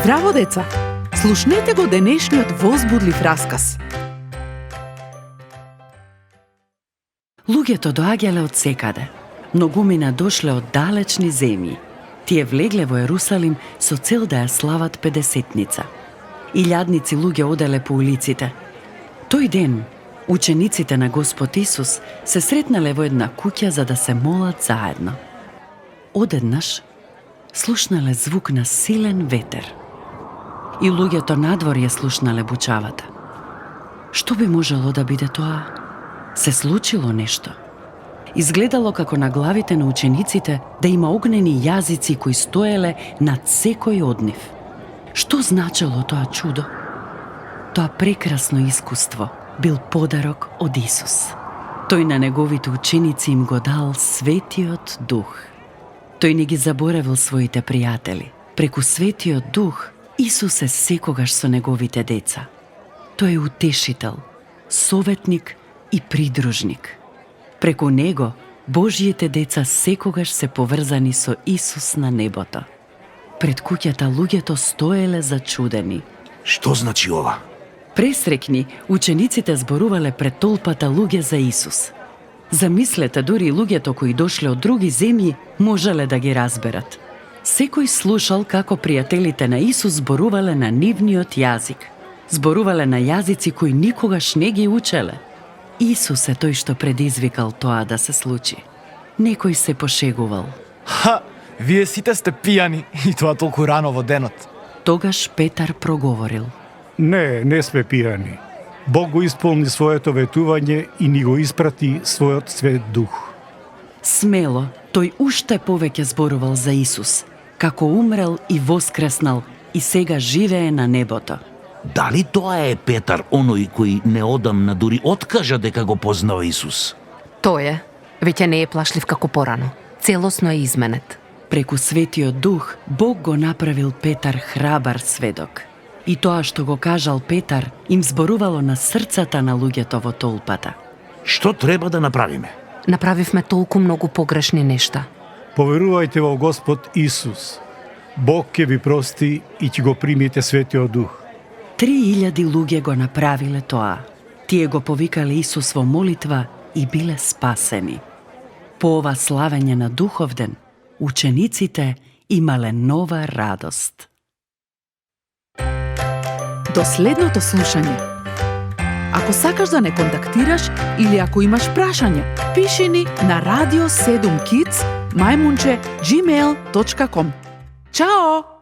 Здраво, деца! Слушнете го денешниот возбудлив расказ. Луѓето доаѓале од секаде. Многумина дошле од далечни земји. Тие влегле во Ерусалим со цел да ја слават Педесетница. Илјадници луѓе оделе по улиците. Тој ден, учениците на Господ Исус се сретнале во една куќа за да се молат заедно. Одеднаш слушнале звук на силен ветер. И луѓето надвор ја слушнале бучавата. Што би можело да биде тоа? Се случило нешто. Изгледало како на главите на учениците да има огнени јазици кои стоеле над секој од нив. Што значело тоа чудо? Тоа прекрасно искуство бил подарок од Исус. Тој на неговите ученици им го дал Светиот Дух. Тој не ги заборавил своите пријатели. Преку Светиот Дух Исус е секогаш со неговите деца. Тој е утешител, советник и придружник. Преку него Божјите деца секогаш се поврзани со Исус на небото. Пред куќата луѓето стоеле зачудени. Што значи ова? Пресрекни, учениците зборувале пред толпата луѓе за Исус. Замислете, дури луѓето кои дошле од други земји можеле да ги разберат. Секој слушал како пријателите на Исус зборувале на нивниот јазик. Зборувале на јазици кои никогаш не ги учеле. Исус е тој што предизвикал тоа да се случи. Некој се пошегувал. Вие сите сте пијани и тоа толку рано во денот. Тогаш Петар проговорил. Не сме пијани. Бог го исполни своето ветување и ни го испрати својот свет дух. Смело, тој уште повеќе зборувал за Исус, како умрел и воскреснал и сега живее на небото. Дали тоа е Петар, оној кој неодамна дури откажа дека го познава Исус? Тој е. Веќе не е плашлив како порано. Целосно е изменет. Преку Светиот Дух, Бог го направил Петар храбар сведок. И тоа што го кажал Петар им зборувало на срцата на луѓето во толпата. Што треба да направиме? Направивме толку многу погрешни нешта. Поверувајте во Господ Исус. Бог ќе ви прости и ќе го примите Светиот Дух. 3000 луѓе го направиле тоа. Тие го повикале Исус во молитва и биле спасени. По ова славење на Духовден, учениците имале нова радост. До следното слушање. Ако сакаш да не контактираш или ако имаш прашање, пиши ни на radio7kids@gmail.com. Чао!